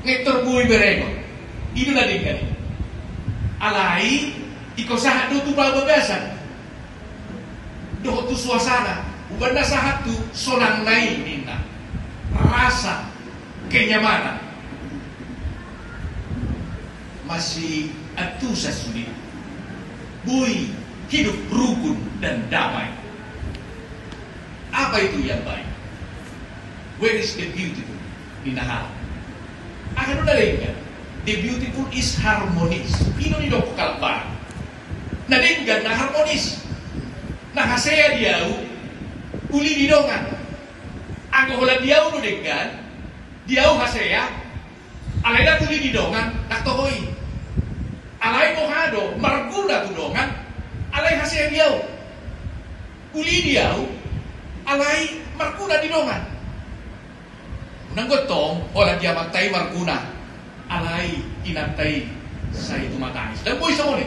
ngeterbui berego. Itu na din kani. Alai ikaw sahat do tu bababasan. Do tu suasana. Ubanda sahat tu sonang lain nina. Rasa kenyamanan. Masih atu sa sulit. Bui hidup rukun dan damai. Apa itu yang baik? Where is the beautiful? Inahal. Akan udalingan. The beautiful is harmonis. Ino ni doko kalbar. Nadinggan na harmonis. Nakasaya diyaw. Uli didongan. Ang kuhulan diyaw no dinggan. Diyaw hasaya. Alay na uli didongan. Naktohoy. Alay mohado. Marguna tudongan. Alay hasaya diyaw. Uli diyaw. Alay marguna didongan. Nanggotong, wala dia magtay marguna. Alay inatay sa itumatangis. Dan boy sa mo ni.